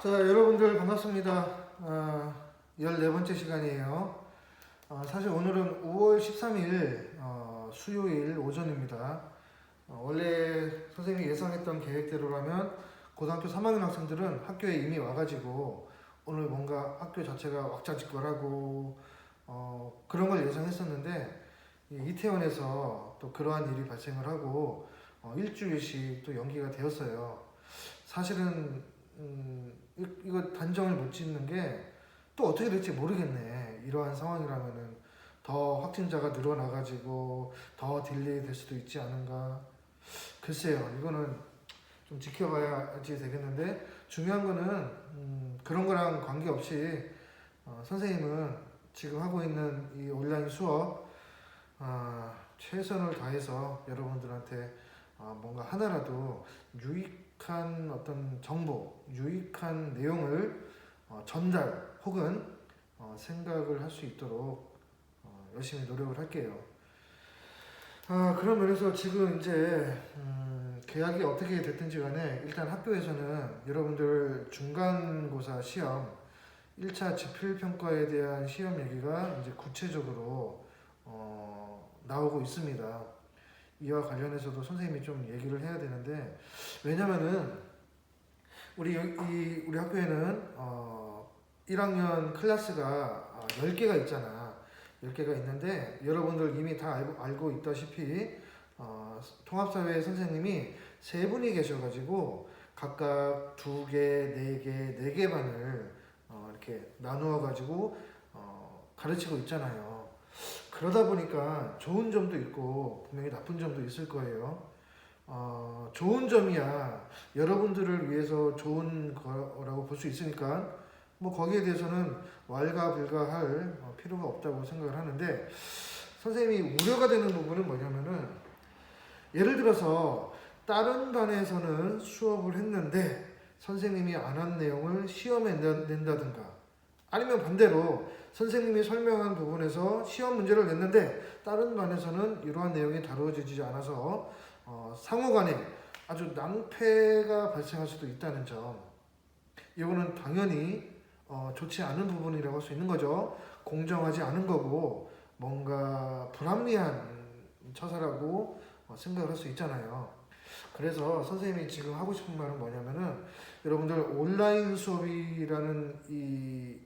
자, 여러분들 반갑습니다. 14번째 시간이에요. 사실 오늘은 5월 13일 수요일 오전입니다. 원래 선생님이 예상했던 계획대로라면 고등학교 3학년 학생들은 학교에 이미 와가지고 오늘 뭔가 학교 자체가 왁자지껄하고 그런 걸 예상했었는데 이태원에서 또 그러한 일이 발생을 하고 일주일씩 또 연기가 되었어요. 사실은 이거 단정을 못 짓는 게 또 어떻게 될지 모르겠네. 이러한 상황이라면은 더 확진자가 늘어나가지고 더 딜레이 될 수도 있지 않은가. 글쎄요, 이거는 좀 지켜봐야지 되겠는데, 중요한 거는 그런 거랑 관계없이 선생님은 지금 하고 있는 이 온라인 수업 최선을 다해서 여러분들한테 뭔가 하나라도 유익한 어떤 정보, 유익한 내용을 전달 혹은 생각을 할 수 있도록 열심히 노력을 할게요. 그런 면에서 지금 이제 계약이 어떻게 됐든지 간에 일단 학교에서는 여러분들 중간고사 시험 1차 지필평가에 대한 시험 얘기가 이제 구체적으로 나오고 있습니다. 이와 관련해서도 선생님이 좀 얘기를 해야 되는데, 왜냐면은 우리 학교에는 1학년 클래스가 10개가 있잖아. 10개가 있는데 여러분들 이미 다 알고 있다시피 통합사회 선생님이 3분이 계셔가지고 각각 2개, 4개, 4개 반을 이렇게 나누어 가지고 가르치고 있잖아요. 그러다 보니까 좋은 점도 있고 분명히 나쁜 점도 있을 거예요. 좋은 점이야 여러분들을 위해서 좋은 거라고 볼 수 있으니까 뭐 거기에 대해서는 왈가불가할 필요가 없다고 생각을 하는데, 선생님이 우려가 되는 부분은 뭐냐면은, 예를 들어서 다른 반에서는 수업을 했는데 선생님이 안 한 내용을 시험에 낸다든가, 아니면 반대로 선생님이 설명한 부분에서 시험 문제를 냈는데 다른 반에서는 이러한 내용이 다루어지지 않아서 상호간에 아주 낭패가 발생할 수도 있다는 점, 이거는 당연히 좋지 않은 부분이라고 할 수 있는 거죠. 공정하지 않은 거고 뭔가 불합리한 처사라고 생각을 할 수 있잖아요. 그래서 선생님이 지금 하고 싶은 말은 뭐냐면은, 여러분들 온라인 수업이라는 이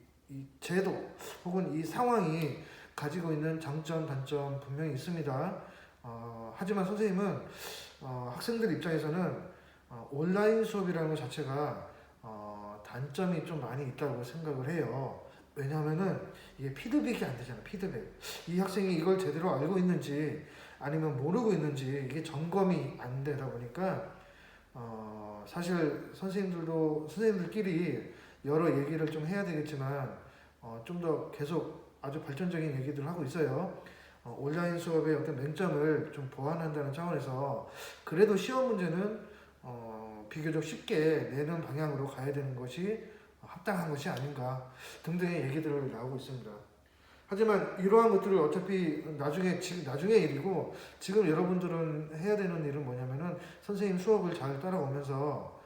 제도 혹은 이 상황이 가지고 있는 장점, 단점 분명히 있습니다. 하지만 선생님은 학생들 입장에서는 온라인 수업이라는 것 자체가 단점이 좀 많이 있다고 생각을 해요. 왜냐하면은 이게 피드백이 안 되잖아. 피드백. 이 학생이 이걸 제대로 알고 있는지 아니면 모르고 있는지 이게 점검이 안 되다 보니까 사실 선생님들끼리 여러 얘기를 좀 해야 되겠지만 좀 더 계속 아주 발전적인 얘기들을 하고 있어요. 온라인 수업의 어떤 맹점을 좀 보완한다는 차원에서 그래도 시험 문제는 비교적 쉽게 내는 방향으로 가야 되는 것이 합당한 것이 아닌가 등등의 얘기들을 나오고 있습니다. 하지만 이러한 것들을 어차피 나중의 일이고, 지금 여러분들은 해야 되는 일은 뭐냐면은 선생님 수업을 잘 따라오면서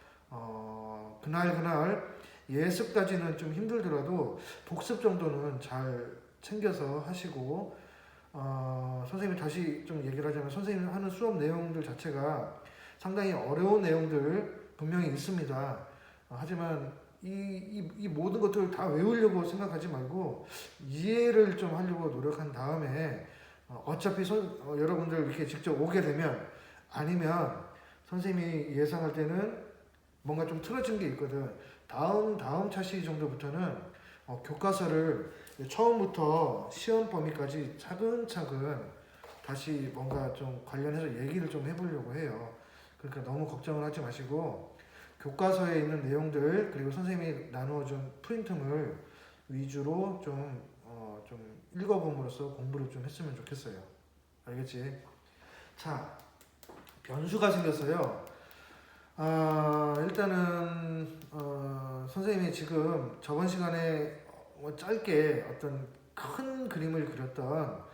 그날 예습까지는 좀 힘들더라도 복습 정도는 잘 챙겨서 하시고, 선생님이 다시 좀 얘기를 하자면 선생님이 하는 수업 내용들 자체가 상당히 어려운 내용들 분명히 있습니다. 하지만 이 모든 것들을 다 외우려고 생각하지 말고 이해를 좀 하려고 노력한 다음에 어차피 여러분들 이렇게 직접 오게 되면, 아니면 선생님이 예상할 때는 뭔가 좀 틀어진 게 있거든. 다음 차시 정도부터는 교과서를 처음부터 시험 범위까지 차근차근 다시 뭔가 좀 관련해서 얘기를 좀 해보려고 해요. 그러니까 너무 걱정을 하지 마시고 교과서에 있는 내용들, 그리고 선생님이 나누어준 프린트물 위주로 좀 읽어봄으로써 공부를 좀 했으면 좋겠어요. 알겠지? 자, 변수가 생겼어요. 일단은 선생님이 지금 저번 시간에 짧게 어떤 큰 그림을 그렸던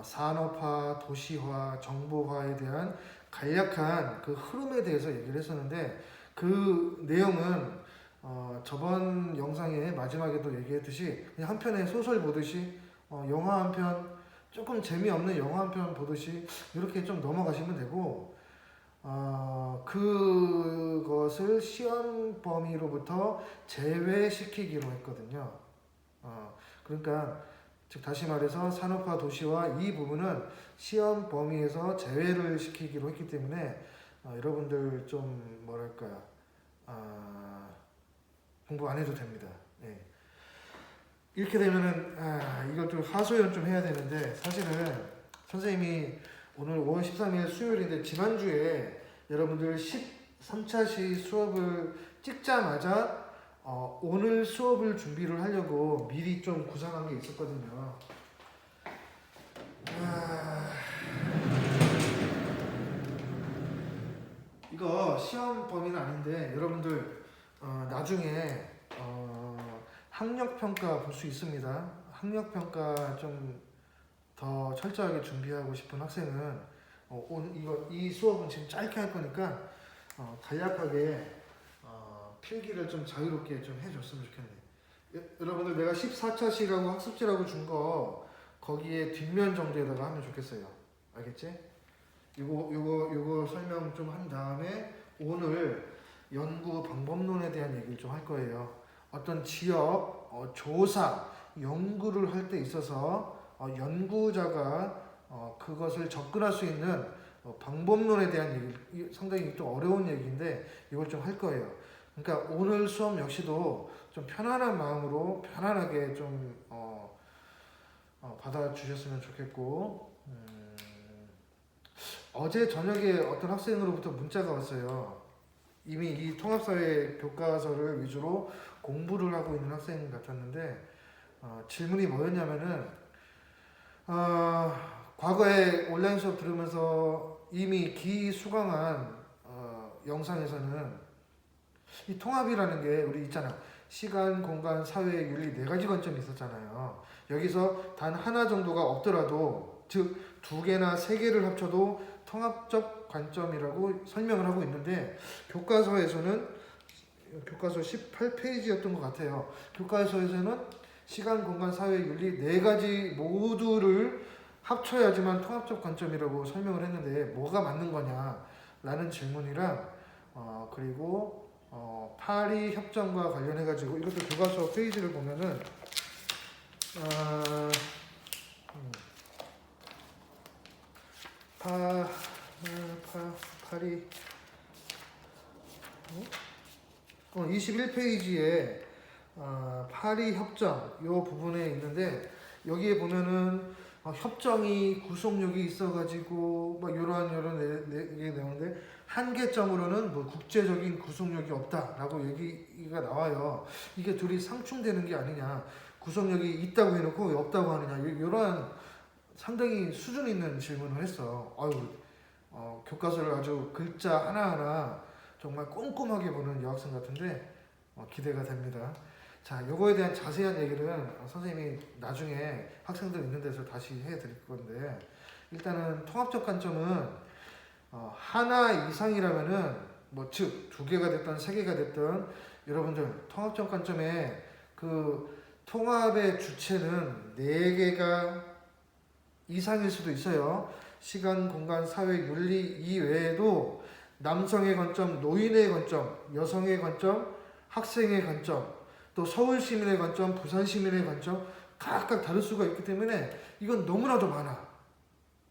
산업화, 도시화, 정보화에 대한 간략한 그 흐름에 대해서 얘기를 했었는데, 그 내용은 저번 영상의 마지막에도 얘기했듯이 그냥 한 편의 소설 보듯이 영화 한 편, 조금 재미없는 영화 한 편 보듯이 이렇게 좀 넘어가시면 되고, 그것을 시험 범위로부터 제외시키기로 했거든요. 그러니까 즉 다시 말해서 산업화 도시화 이 부분은 시험 범위에서 제외를 시키기로 했기 때문에 여러분들 좀 뭐랄까 공부 안 해도 됩니다. 예. 이렇게 되면은 이걸 좀 하소연 좀 해야 되는데, 사실은 선생님이 오늘 5월 13일 수요일인데 지난주에 여러분들 13차시 수업을 찍자마자 오늘 수업을 준비를 하려고 미리 좀 구상한 게 있었거든요. 이거 시험 범위는 아닌데 여러분들 나중에 학력평가 볼 수 있습니다. 학력평가 좀 더 철저하게 준비하고 싶은 학생은 이 수업은 지금 짧게 할 거니까 간략하게 필기를 좀 자유롭게 좀 해줬으면 좋겠네. 여러분들 내가 14차시라고 학습지라고 준 거 거기에 뒷면 정도에다가 하면 좋겠어요. 알겠지? 요거 설명 좀 한 다음에 오늘 연구 방법론에 대한 얘기를 좀 할 거예요. 어떤 지역 조사 연구를 할 때 있어서 연구자가 그것을 접근할 수 있는 방법론에 대한 얘기, 상당히 좀 어려운 얘기인데 이걸 좀 할 거예요. 그러니까 오늘 수업 역시도 좀 편안한 마음으로 편안하게 좀 받아주셨으면 좋겠고, 어제 저녁에 어떤 학생으로부터 문자가 왔어요. 이미 이 통합사회 교과서를 위주로 공부를 하고 있는 학생 같았는데 질문이 뭐였냐면은 과거에 온라인 수업 들으면서 이미 기수강한 영상에서는 이 통합이라는 게 우리 있잖아. 시간, 공간, 사회, 윤리 네 가지 관점이 있었잖아요. 여기서 단 하나 정도가 없더라도, 즉 두 개나 세 개를 합쳐도 통합적 관점이라고 설명을 하고 있는데, 교과서에서는 교과서 18페이지였던 것 같아요. 교과서에서는 시간, 공간, 사회, 윤리 네 가지 모두를 합쳐야지만 통합적 관점이라고 설명을 했는데 뭐가 맞는 거냐 라는 질문이랑 그리고 파리 협정과 관련해 가지고 이것도 교과서 페이지를 보면은 파리 21페이지에 파리 협정 요 부분에 있는데, 여기에 보면은 협정이 구속력이 있어가지고 막 이런 내용인데, 한계점으로는 뭐 국제적인 구속력이 없다라고 얘기가 나와요. 이게 둘이 상충되는 게 아니냐, 구속력이 있다고 해놓고 왜 없다고 하느냐, 이런 상당히 수준 있는 질문을 했어. 교과서를 아주 글자 하나하나 정말 꼼꼼하게 보는 여학생 같은데 기대가 됩니다. 자, 요거에 대한 자세한 얘기는 선생님이 나중에 학생들 있는 데서 다시 해드릴 건데, 일단은 통합적 관점은 하나 이상이라면은 즉 두 개가 됐든 세 개가 됐든 여러분들 통합적 관점에 그 통합의 주체는 네 개가 이상일 수도 있어요. 시간, 공간, 사회, 윤리 이외에도 남성의 관점, 노인의 관점, 여성의 관점, 학생의 관점, 또 서울 시민의 관점, 부산 시민의 관점 각각 다를 수가 있기 때문에 이건 너무나도 많아.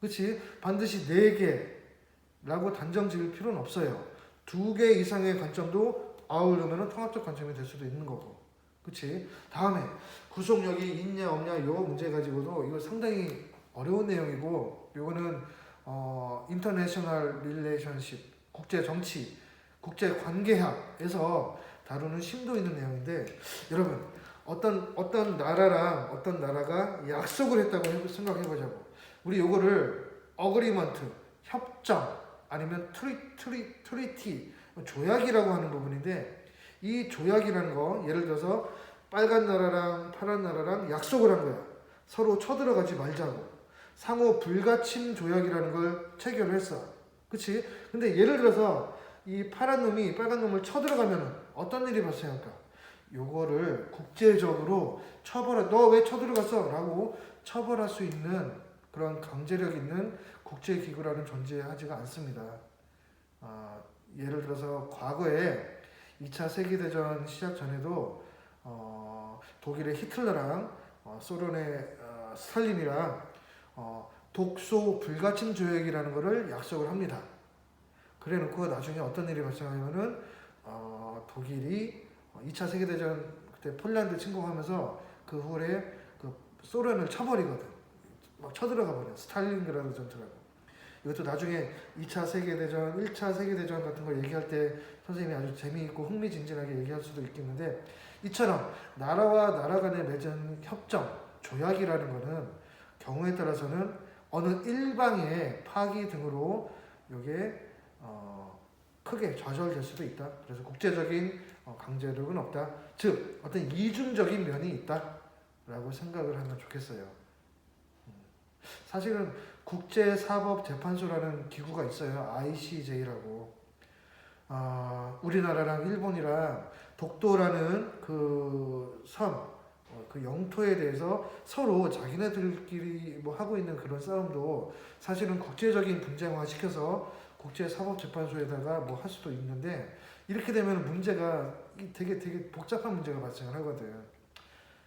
그렇지? 반드시 4개라고 단정 지을 필요는 없어요. 2개 이상의 관점도 아우르면 통합적 관점이 될 수도 있는 거고. 그렇지? 다음에 구속력이 있냐 없냐 요 문제 가지고도 이거 상당히 어려운 내용이고, 요거는 인터내셔널 릴레이션십, 국제 정치, 국제 관계학에서 다루는 심도 있는 내용인데, 여러분 어떤 나라랑 어떤 나라가 약속을 했다고 생각해보자고. 우리 요거를 어그리먼트, 협정 아니면 트리티, 조약이라고 하는 부분인데, 이 조약이라는 거 예를 들어서 빨간 나라랑 파란 나라랑 약속을 한 거야. 서로 쳐들어가지 말자고. 상호 불가침 조약이라는 걸 체결을 했어. 그치? 근데 예를 들어서 이 파란 놈이 빨간 놈을 쳐들어가면 어떤 일이 발생할까? 요거를 국제적으로 너 왜 쳐들어갔어? 라고 처벌할 수 있는 그런 강제력 있는 국제기구라는 존재하지가 않습니다. 예를 들어서 과거에 2차 세계대전 시작 전에도 독일의 히틀러랑 소련의 스탈린이랑 독소 불가침 조약이라는 것을 약속을 합니다. 그래 놓고 나중에 어떤 일이 발생하냐면은 독일이 2차 세계대전 그때 폴란드 침공하면서 그 후에 그 소련을 쳐버리거든. 막 쳐들어가 버려. 스탈린그라드 전투라고. 이것도 나중에 2차 세계대전, 1차 세계대전 같은 걸 얘기할 때 선생님이 아주 재미있고 흥미진진하게 얘기할 수도 있겠는데, 이처럼 나라와 나라 간에 맺은 협정, 조약이라는 것은 경우에 따라서는 어느 일방의 파기 등으로 이게 크게 좌절될 수도 있다. 그래서 국제적인 강제력은 없다. 즉 어떤 이중적인 면이 있다라고 생각을 하면 좋겠어요. 사실은 국제사법재판소라는 기구가 있어요. ICJ라고. 우리나라랑 일본이랑 독도라는 그 섬, 그 영토에 대해서 서로 자기네들끼리 뭐 하고 있는 그런 싸움도 사실은 국제적인 분쟁화 시켜서 국제사법재판소에다가 뭐 할 수도 있는데, 이렇게 되면 문제가 되게 복잡한 문제가 발생을 하거든.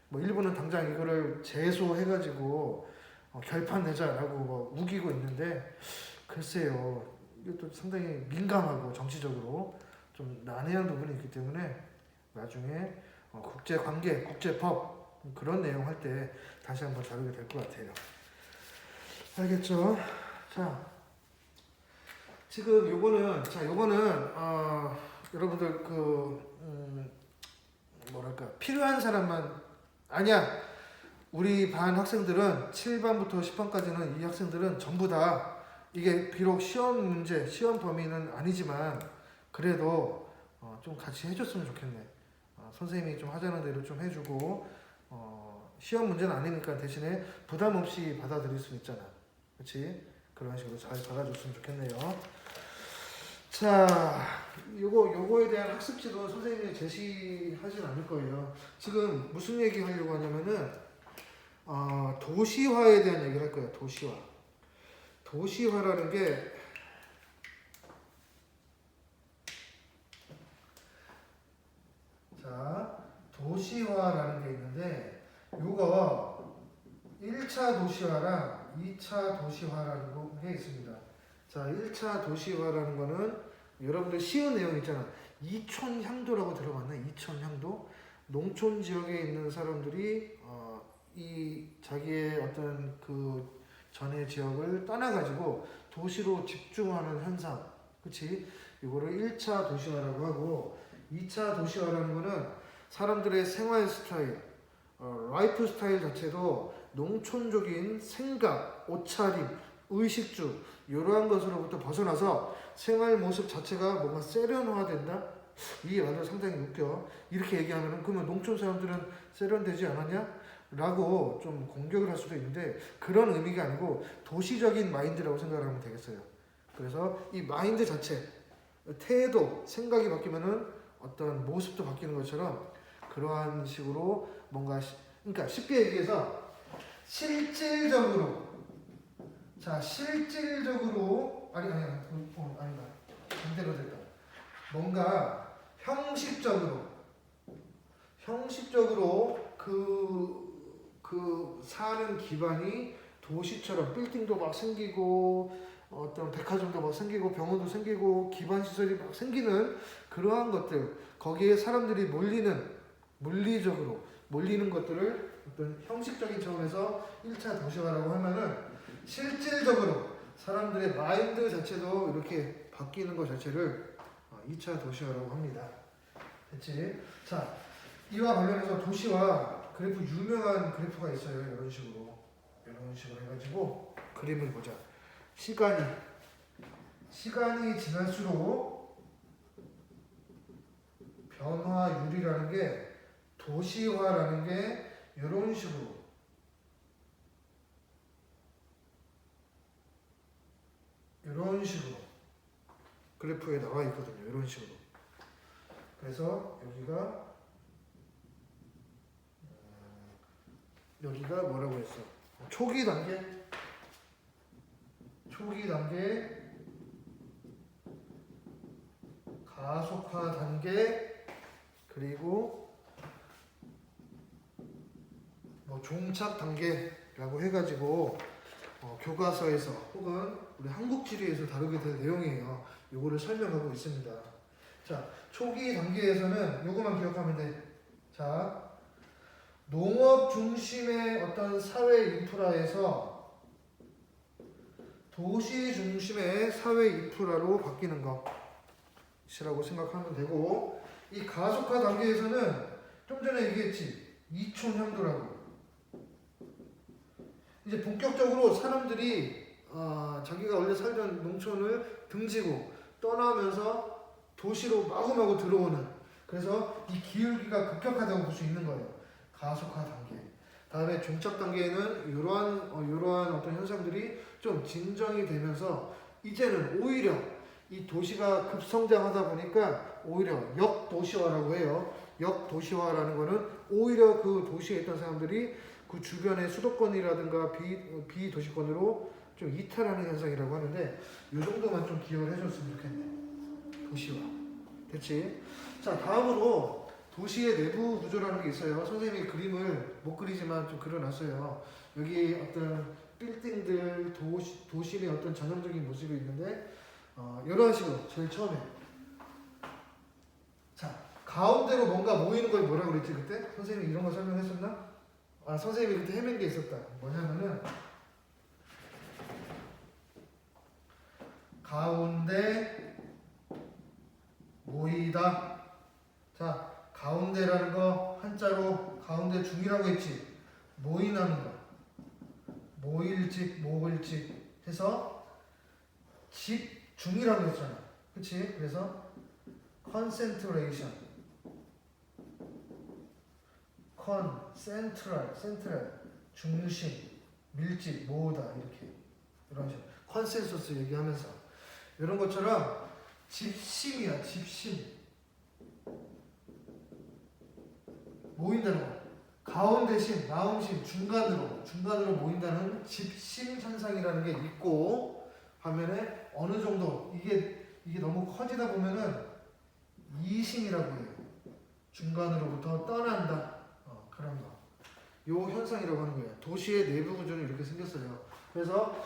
뭐 일본은 당장 이거를 제소해가지고 결판 내자라고 뭐 우기고 있는데, 글쎄요, 이것도 상당히 민감하고 정치적으로 좀 난해한 부분이 있기 때문에 나중에 국제관계, 국제법 그런 내용 할 때 다시 한번 다루게 될 것 같아요. 알겠죠? 자, 지금 요거는 여러분들 뭐랄까, 필요한 사람만, 아니야, 우리 반 학생들은 7반부터 10반까지는 이 학생들은 전부 다, 이게 비록 시험 문제, 시험 범위는 아니지만 그래도 좀 같이 해줬으면 좋겠네. 선생님이 좀 하자는 대로 좀 해주고, 시험 문제는 아니니까 대신에 부담 없이 받아들일 수 있잖아. 그렇지? 그런 식으로 잘 받아줬으면 좋겠네요. 자, 요거에 대한 학습지도 선생님이 제시하진 않을 거예요. 지금 무슨 얘기 하려고 하냐면은 도시화에 대한 얘기를 할 거예요. 도시화라는 게, 자, 도시화라는 게 있는데, 요거 1차 도시화랑 2차 도시화라는 게 있습니다. 자, 1차 도시화라는 거는 여러분들 쉬운 내용 있잖아. 이촌향도라고 들어봤나? 이촌향도? 농촌 지역에 있는 사람들이 이 자기의 어떤 그 전의 지역을 떠나가지고 도시로 집중하는 현상, 그치? 이거를 1차 도시화라고 하고, 2차 도시화라는 거는 사람들의 생활 스타일, 라이프 스타일 자체도 농촌적인 생각, 옷차림, 의식주 이러한 것으로부터 벗어나서 생활 모습 자체가 뭔가 세련화된다? 이게 완전 상당히 웃겨. 이렇게 얘기하면 그러면 농촌 사람들은 세련되지 않았냐? 라고 좀 공격을 할 수도 있는데, 그런 의미가 아니고 도시적인 마인드라고 생각하면 되겠어요. 그래서 이 마인드 자체, 태도, 생각이 바뀌면은 어떤 모습도 바뀌는 것처럼 그러한 식으로 뭔가 그러니까 쉽게 얘기해서 실질적으로, 자, 실질적으로 아니다. 반대로 됐다. 뭔가 형식적으로 그 사는 기반이 도시처럼 빌딩도 막 생기고 어떤 백화점도 막 생기고 병원도 생기고 기반 시설이 막 생기는 그러한 것들, 거기에 사람들이 물리적으로 몰리는 것들을 어떤 형식적인 차원에서 1차 도시화라고 하면은, 실질적으로 사람들의 마인드 자체도 이렇게 바뀌는 것 자체를 2차 도시화라고 합니다. 됐지? 자, 이와 관련해서 도시화 그래프, 유명한 그래프가 있어요. 이런 식으로 해가지고 그림을 보자. 시간이 지날수록 변화율이라는 게, 도시화라는 게 이런 식으로 그래프에 나와 있거든요. 이런 식으로. 그래서 여기가 여기가 뭐라고 했어? 초기 단계, 가속화 단계, 그리고 뭐 종착 단계라고 해가지고 교과서에서 혹은 우리 한국지리에서 다루게 될 내용이에요. 요거를 설명하고 있습니다. 자, 초기 단계에서는 요거만 기억하면 돼. 자, 농업 중심의 어떤 사회 인프라에서 도시 중심의 사회 인프라로 바뀌는 것이라고 생각하면 되고, 이 가속화 단계에서는 좀 전에 얘기했지, 이촌향도라고. 이제 본격적으로 사람들이 자기가 원래 살던 농촌을 등지고 떠나면서 도시로 마구마구 들어오는, 그래서 이 기울기가 급격하다고 볼 수 있는 거예요. 가속화 단계. 다음에 종착 단계에는 이러한 어떤 현상들이 좀 진정이 되면서 이제는 오히려 이 도시가 급성장하다 보니까 오히려 역도시화라고 해요. 역도시화라는 거는 오히려 그 도시에 있던 사람들이 그 주변의 수도권이라든가 비도시권으로 좀 이탈하는 현상이라고 하는데, 이 정도만 좀 기억을 해줬으면 좋겠네. 도시화. 됐지? 자, 다음으로 도시의 내부 구조라는 게 있어요. 선생님이 그림을 못 그리지만 좀 그려놨어요. 여기 어떤 빌딩들, 도심의 어떤 전형적인 모습이 있는데, 이런 식으로 제일 처음에, 자, 가운데로 뭔가 모이는 걸 뭐라고 그랬지 그때? 선생님이 이런 거 설명했었나? 선생님이 그때 해낸 게 있었다. 뭐냐면은 가운데 모이다. 자, 가운데라는 거 한자로 가운데 중이라고 했지. 모인하는 거. 모일집, 모을집 해서 집중이라고 했잖아. 그치? 그래서 concentration, 센트럴, 중심, 밀집, 모으다, 이렇게 이런 식으로 컨센서스 얘기하면서 이런 것처럼 집심이야. 집심, 모인다는 거. 가운데심, 나움심, 중간으로 모인다는 집심 현상이라는 게 있고, 반면에 어느 정도 이게 너무 커지다 보면은 이심이라고 해요. 중간으로부터 떠난다. 그런 거. 요 현상이라고 하는 거예요. 도시의 내부 구조는 이렇게 생겼어요. 그래서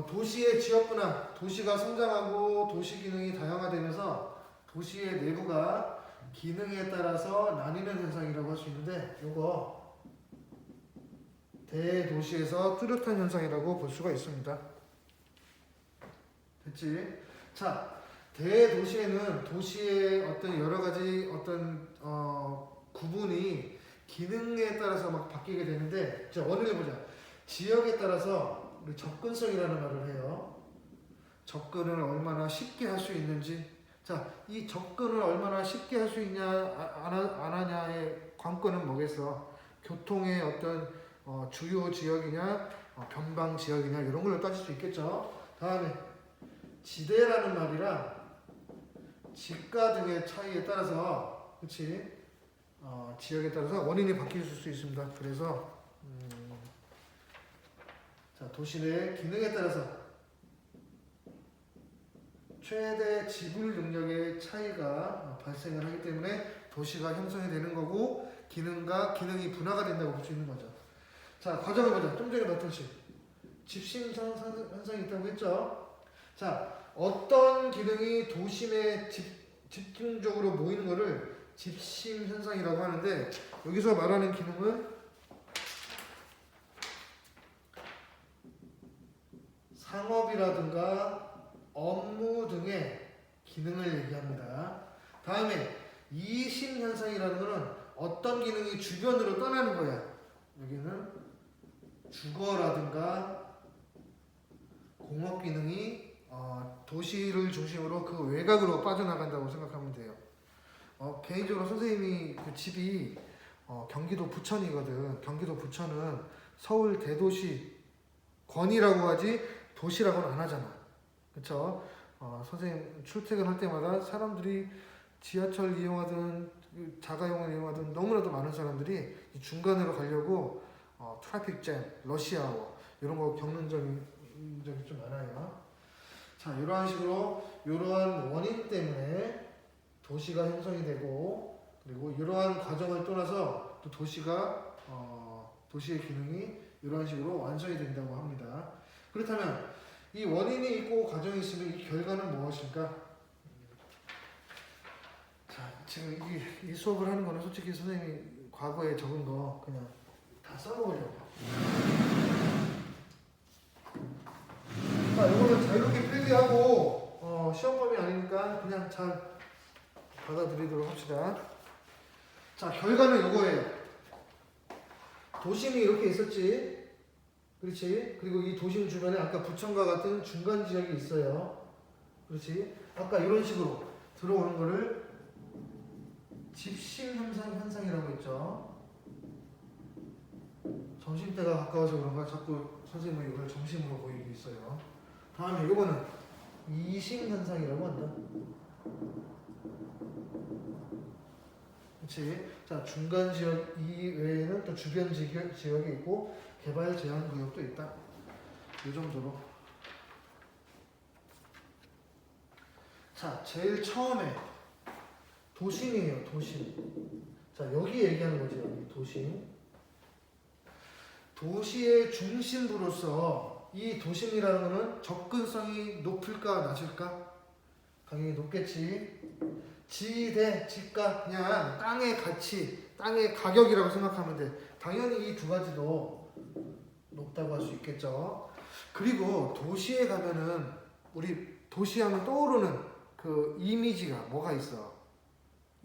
도시의 지역분화, 도시가 성장하고 도시 기능이 다양화되면서 도시의 내부가 기능에 따라서 나뉘는 현상이라고 할 수 있는데, 요거 대도시에서 뚜렷한 현상이라고 볼 수가 있습니다. 됐지? 자, 대도시에는 도시의 어떤 여러 가지 어떤 구분이 기능에 따라서 막 바뀌게 되는데, 자, 원을 해보자. 지역에 따라서 우리 접근성이라는 말을 해요. 접근을 얼마나 쉽게 할 수 있는지. 자, 이 접근을 얼마나 쉽게 할 수 있냐, 안 하냐의 관건은 뭐겠어? 교통의 어떤 주요 지역이냐, 변방 지역이냐, 이런 걸로 따질 수 있겠죠. 다음에 지대라는 말이랑 지가 등의 차이에 따라서, 그치? 지역에 따라서 원인이 바뀔 수 있습니다. 그래서 자, 도시 내 기능에 따라서 최대 지불 능력의 차이가 발생을 하기 때문에 도시가 형성이 되는 거고, 기능이 분화가 된다고 볼 수 있는 거죠. 자, 과정을 보자. 좀 전에 봤듯이 집심 현상이 있다고 했죠. 자, 어떤 기능이 도심에 집중적으로 모이는 거를 집심 현상이라고 하는데, 여기서 말하는 기능은 상업이라든가 업무 등의 기능을 얘기합니다. 다음에 이심 현상이라는 것은 어떤 기능이 주변으로 떠나는 거야. 여기는 주거라든가 공업 기능이 도시를 중심으로 그 외곽으로 빠져나간다고 생각하면 돼요. 개인적으로 선생님이 그 집이 경기도 부천이거든. 경기도 부천은 서울 대도시 권이라고 하지 도시라고는 안 하잖아. 그쵸? 선생님 출퇴근할 때마다 사람들이 지하철 이용하든 자가용을 이용하든 너무나도 많은 사람들이 중간으로 가려고 트래픽 잼, 러시아워 이런 거 겪는 적이 좀 많아요. 자, 이러한 식으로 이러한 원인 때문에 도시가 형성이 되고 그리고 이러한 과정을 떠나서 또 도시의 기능이 이러한 식으로 완성이 된다고 합니다. 그렇다면 이 원인이 있고 과정이 있으면 이 결과는 무엇일까? 자, 지금 이 수업을 하는 거는 솔직히 선생님이 과거에 적은 거 그냥 다 써먹으려고. 자, 이거는 자유롭게 필기하고 시험범위 아니니까 그냥 잘 받아들이도록 합시다. 자, 결과는 이거예요. 도심이 이렇게 있었지. 그렇지. 그리고 이 도심 주변에 아까 부천과 같은 중간 지역이 있어요. 그렇지. 아까 이런 식으로 들어오는 거를 집심 현상이라고 했죠. 점심때가 가까워서 그런가 자꾸 선생님은 이걸 점심으로 보이고 있어요. 다음에 이거는 이심 현상이라고 한다. 그렇지. 자, 중간 지역 이외에는 또 주변 지역이 있고 개발 제한 구역도 있다. 이 정도로. 자, 제일 처음에 도심이에요. 도심. 자, 여기 얘기하는 거지. 여기 도심. 도시의 중심부로서 이 도심이라는 거는 접근성이 높을까 낮을까? 당연히 높겠지. 지대, 지가, 그냥 땅의 가치, 땅의 가격이라고 생각하면 돼. 당연히 이 두 가지도 높다고 할 수 있겠죠. 그리고 도시에 가면은 우리 도시하면 떠오르는 그 이미지가 뭐가 있어?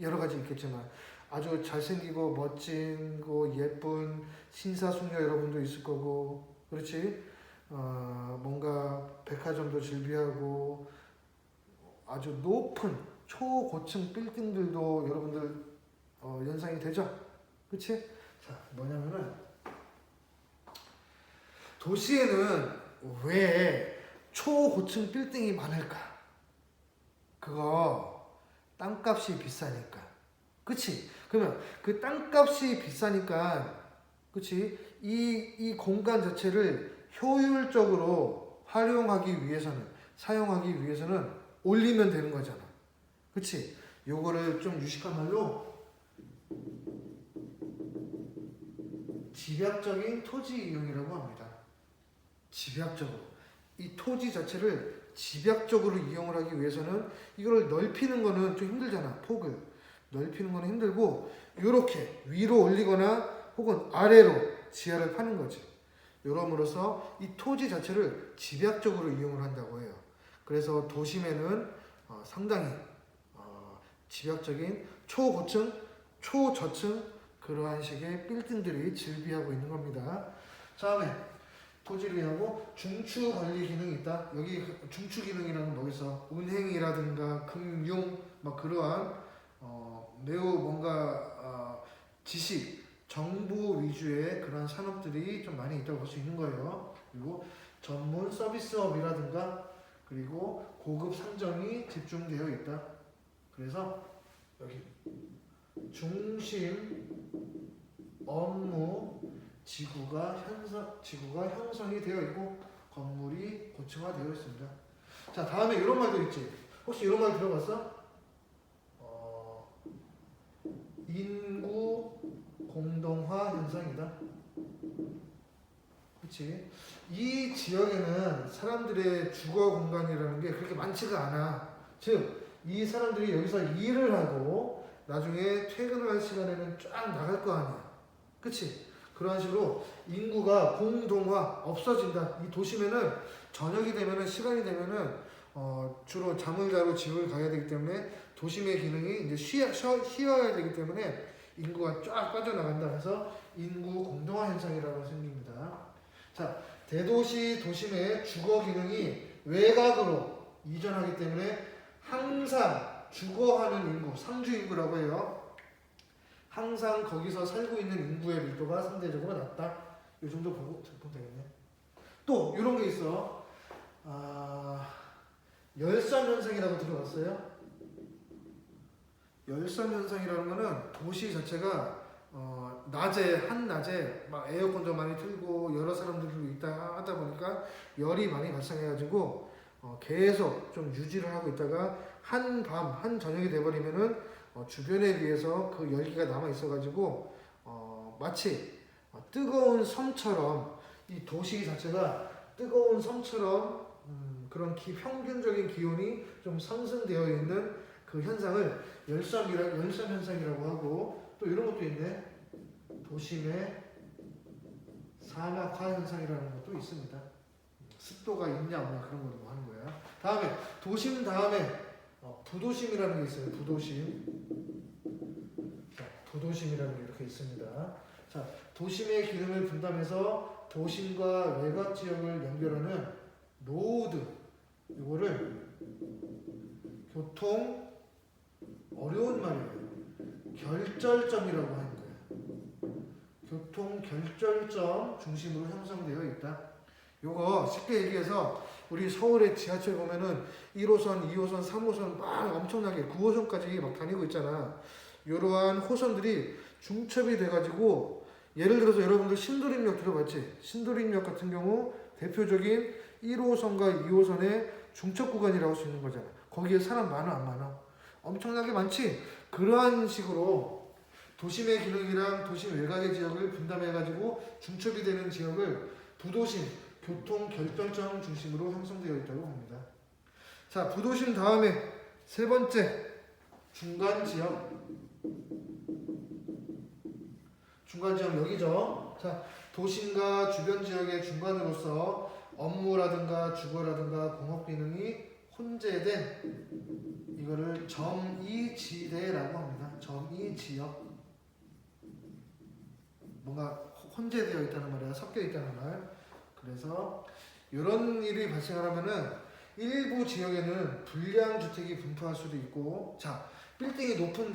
여러 가지 있겠지만 아주 잘생기고 멋진 예쁜 신사숙녀 여러분도 있을 거고, 그렇지? 뭔가 백화점도 즐비하고 아주 높은 초고층 빌딩들도 여러분들 연상이 되죠? 그치? 자, 뭐냐면은 도시에는 왜 초고층 빌딩이 많을까? 그거 땅값이 비싸니까. 그치? 그러면 그 땅값이 비싸니까, 그치? 이 공간 자체를 효율적으로 사용하기 위해서는 올리면 되는 거잖아. 그치? 요거를 좀 유식한 말로 집약적인 토지 이용이라고 합니다. 집약적으로. 이 토지 자체를 집약적으로 이용을 하기 위해서는 이거를 넓히는 거는 좀 힘들잖아. 폭을. 넓히는 거는 힘들고 이렇게 위로 올리거나 혹은 아래로 지하를 파는 거지. 이러므로써 이 토지 자체를 집약적으로 이용을 한다고 해요. 그래서 도심에는 상당히 집약적인 초고층, 초저층 그러한 식의 빌딩들이 즐비하고 있는 겁니다. 다음에 토지를 이용하고 중추 관리 기능이 있다. 여기 중추 기능이라는 뭐겠어? 은행이라든가 금융 그러한 매우 뭔가 지식, 정보 위주의 그런 산업들이 좀 많이 있다고 볼 수 있는 거예요. 그리고 전문 서비스업이라든가 그리고 고급 상점이 집중되어 있다. 그래서 여기 중심 업무 지구가 형성이 되어 있고 건물이 고층화되어 있습니다. 자, 다음에 이런 말도 있지. 혹시 이런 말 들어봤어? 인구 공동화 현상이다. 그치? 이 지역에는 사람들의 주거 공간이라는 게 그렇게 많지가 않아. 즉, 이 사람들이 여기서 일을 하고 나중에 퇴근을 할 시간에는 쫙 나갈 거 아니야. 그치? 그런 식으로 인구가 공동화 없어진다. 이 도심에는 저녁이 되면은 시간이 되면은 주로 잠을 자러 집을 가야 되기 때문에 도심의 기능이 이제 쉬어야 되기 때문에 인구가 쫙 빠져나간다. 해서 인구 공동화 현상이라고 생깁니다. 자, 대도시 도심의 주거 기능이 외곽으로 이전하기 때문에 항상 주거하는 인구, 상주 인구라고 해요. 항상 거기서 살고 있는 인구의 밀도가 상대적으로 낮다. 이 정도 보면 되겠네. 또 이런 게 있어. 열섬 현상이라고 들어봤어요? 열섬 현상이라는 거는 도시 자체가 낮에 한낮에 막 에어컨도 많이 틀고 여러 사람들도 있다 하다 보니까 열이 많이 발생해가지고 계속 좀 유지를 하고 있다가 한 저녁이 돼버리면은 주변에 비해서 그 열기가 남아 있어가지고 마치 뜨거운 섬처럼 이 도시 자체가 뜨거운 섬처럼 그런 평균적인 기온이 좀 상승되어 있는 그 현상을 열섬 현상이라고 하고, 또 이런 것도 있네. 도심의 사막화 현상이라는 것도 있습니다. 습도가 있냐 없냐 그런 걸로 뭐 하는 거야. 다음에 도심 다음에 부도심이라는 게 있어요. 부도심. 자, 부도심이라는 게 이렇게 있습니다. 자, 도심의 기능을 분담해서 도심과 외곽 지역을 연결하는 노드, 이거를 교통 어려운 말이에요. 결절점이라고 하는 거예요. 교통 결절점 중심으로 형성되어 있다. 요거 쉽게 얘기해서 우리 서울의 지하철 보면은 1호선, 2호선, 3호선 막 엄청나게 9호선까지 막 다니고 있잖아. 이러한 호선들이 중첩이 돼가지고, 예를 들어서 여러분들 신도림역 들어봤지? 신도림역 같은 경우 대표적인 1호선과 2호선의 중첩 구간이라고 할 수 있는 거잖아. 거기에 사람 많아 안 많아? 엄청나게 많지? 그러한 식으로 도심의 기능이랑 도심 외곽의 지역을 분담해가지고 중첩이 되는 지역을 부도심, 교통 결정점 중심으로 형성되어 있다고 합니다. 자, 부도심 다음에 세 번째, 중간 지역. 중간 지역 여기죠. 자, 도심과 주변 지역의 중간으로서 업무라든가 주거라든가 공업 기능이 혼재된, 이거를 점이지대라고 합니다. 점이지역. 뭔가 혼재되어 있다는 말이야. 섞여 있다는 말. 그래서 이런 일이 발생하려면은 일부 지역에는 불량 주택이 분포할 수도 있고, 자, 빌딩이 높은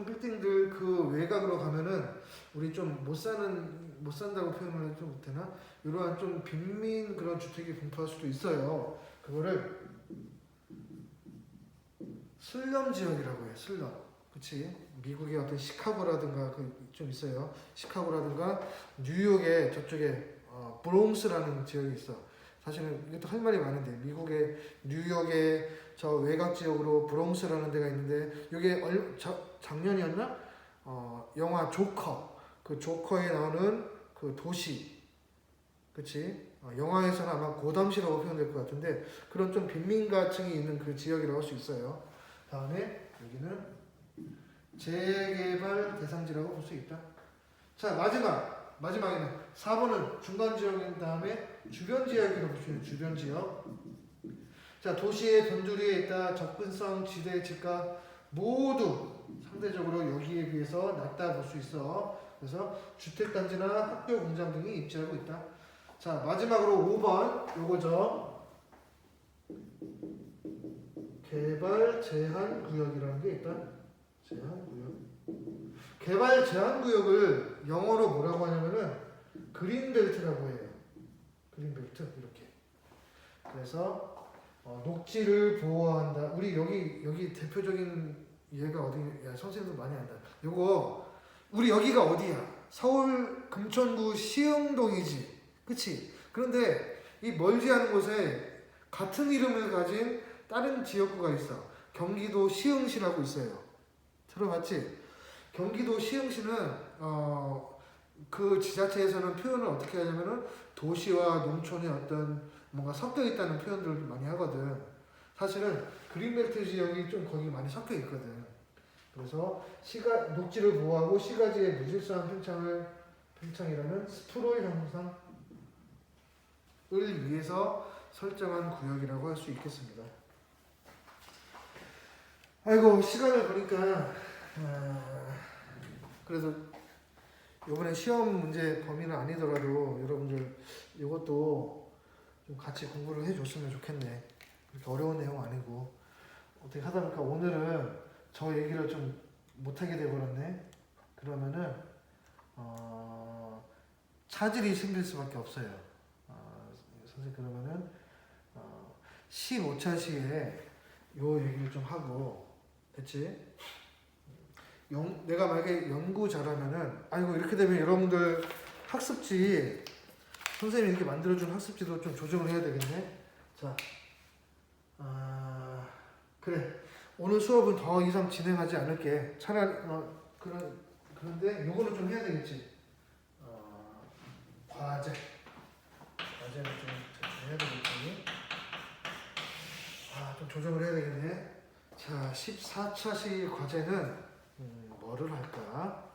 빌딩들 그 외곽으로 가면은 우리 좀 못 산다고 표현을 좀 되나? 이러한 좀 빈민 그런 주택이 분포할 수도 있어요. 그거를 슬럼 지역이라고 해요. 슬럼. 그치? 미국의 어떤 시카고라든가 좀 있어요. 시카고라든가 뉴욕의 저쪽에 브롱스라는 지역이 있어. 사실은 이것도 할 말이 많은데, 미국의 뉴욕의 저 외곽 지역으로 브롱스라는 데가 있는데, 이게 작년이었나? 영화 조커, 그 조커에 나오는 그 도시, 그치? 영화에서는 아마 고담시라고 표현될 것 같은데, 그런 좀 빈민가층이 있는 그 지역이라고 할 수 있어요. 다음에 여기는 재개발 대상지라고 볼 수 있다. 자, 마지막에는 4번은 중간 지역인 다음에 주변 지역이라고 볼 수 있는 주변 지역. 자, 도시의 변두리에 있다. 접근성, 지대, 집가 모두 상대적으로 여기에 비해서 낮다 볼 수 있어. 그래서 주택단지나 학교, 공장 등이 입지하고 있다. 자, 마지막으로 5번 요거죠. 개발 제한 구역이라는 게 있다. 제한 구역. 개발 제한 구역을 영어로 뭐라고 하냐면은 그린벨트라고 해요. 그린벨트 이렇게. 그래서 녹지를 보호한다. 우리 여기 대표적인 얘가 어디? 야, 선생님도 많이 안다. 요거 우리 여기가 어디야? 서울 금천구 시흥동이지, 그치? 그런데 이 멀지 않은 곳에 같은 이름을 가진 다른 지역구가 있어. 경기도 시흥시라고 있어요. 들어봤지? 경기도 시흥시는 그 지자체에서는 표현을 어떻게 하냐면은 도시와 농촌의 어떤 뭔가 섞여 있다는 표현들을 많이 하거든. 사실은 그린벨트 지역이 좀 거기 많이 섞여 있거든. 그래서 녹지를 보호하고 시가지의 무질서한 팽창이라는 스프롤 현상을 위해서 설정한 구역이라고 할 수 있겠습니다. 아이고, 시간을 보니까 그래도 이번에 시험 문제 범위는 아니더라도 여러분들 이것도 좀 같이 공부를 해줬으면 좋겠네. 그렇게 어려운 내용 아니고. 어떻게 하다 보니까 오늘은 저 얘기를 좀 못하게 돼버렸네. 그러면은 차질이 생길 수밖에 없어요. 선생님, 그러면은 15차 시에 요 얘기를 좀 하고, 됐지? 내가 만약에 연구자라면은 아이고 이렇게 되면 여러분들 학습지 선생님이 이렇게 만들어준 학습지도 좀 조정을 해야 되겠네. 자, 그래. 오늘 수업은 더 이상 진행하지 않을게. 차라리 그런데 요거는 좀 해야 되겠지. 과제는 좀 해야 되겠지. 좀 조정을 해야 되겠네. 자, 14차시 과제는 뭐를 할까?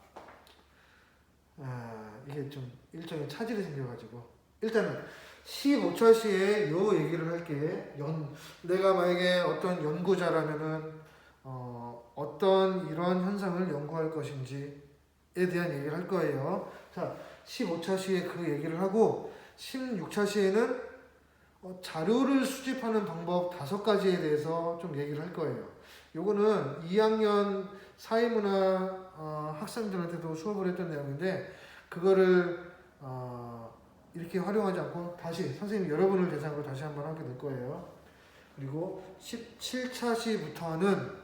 이게 좀 일종의 차질이 생겨가지고 일단은 15차시에 요 얘기를 할게. 내가 만약에 어떤 연구자라면은 어떤 이런 현상을 연구할 것인지에 대한 얘기를 할 거예요. 자, 15차시에 그 얘기를 하고 16차시에는 자료를 수집하는 방법 5가지에 대해서 좀 얘기를 할 거예요. 요거는 2학년 사회문화 학생들한테도 수업을 했던 내용인데 그거를 이렇게 활용하지 않고 다시 선생님 여러분을 대상으로 다시 한번 하게 될 거예요. 그리고 17차시부터는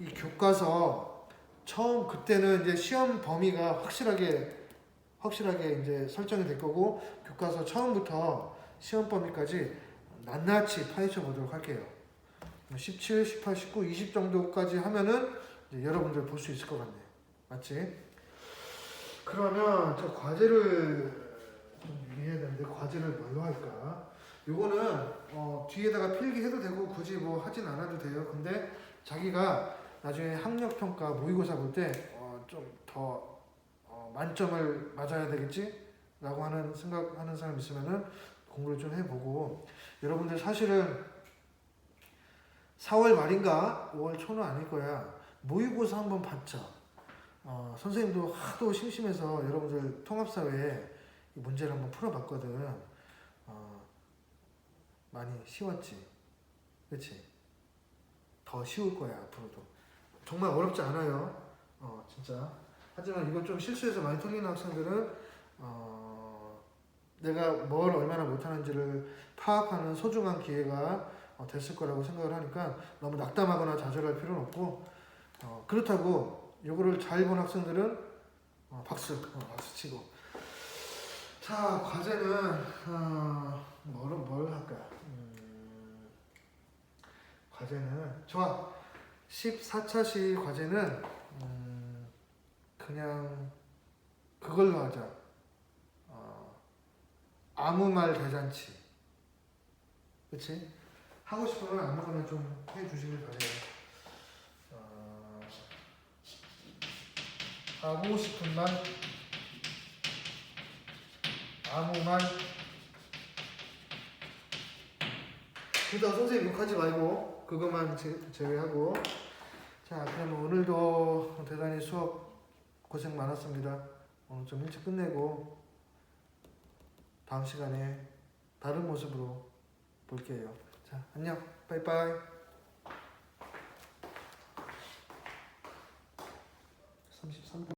이 교과서 처음 그때는 이제 시험 범위가 확실하게 이제 설정이 될 거고 교과서 처음부터 시험 범위까지 낱낱이 파헤쳐 보도록 할게요. 17, 18, 19, 20 정도까지 하면은 이제 여러분들 볼 수 있을 것 같네. 맞지? 그러면 저 과제를 좀 얘기해야 되는데 과제를 뭘로 할까? 요거는 뒤에다가 필기해도 되고 굳이 뭐 하진 않아도 돼요. 근데 자기가 나중에 학력평가 모의고사 볼 때 좀 더 만점을 맞아야 되겠지? 라고 생각하는 사람 있으면은 공부를 좀 해보고 여러분들 사실은 4월 말인가 5월 초는 아닐 거야. 모의고사 한번 봤죠. 선생님도 하도 심심해서 여러분들 통합사회 이 문제를 한번 풀어봤거든. 많이 쉬웠지. 그치? 더 쉬울 거야 앞으로도. 정말 어렵지 않아요. 진짜. 하지만 이걸 좀 실수해서 많이 틀리는 학생들은 내가 뭘 얼마나 못하는지를 파악하는 소중한 기회가 됐을 거라고 생각을 하니까 너무 낙담하거나 좌절할 필요는 없고 그렇다고 이거를 잘 본 학생들은 박수 치고. 자, 과제는 뭘 할까? 과제는 좋아. 14차시 과제는 그냥 그걸로 하자. 아무 말 대잔치. 그치? 하고 싶은 건 아무거나 좀 해주시길 바래요. 하고 싶은 말, 아무 말. 그러다 선생님 욕하지 말고 그것만 제외하고. 자, 그럼 오늘도 대단히 수업 고생 많았습니다. 오늘 좀 일찍 끝내고 다음 시간에 다른 모습으로 볼게요. 자, 안녕. 빠이빠이. 33분.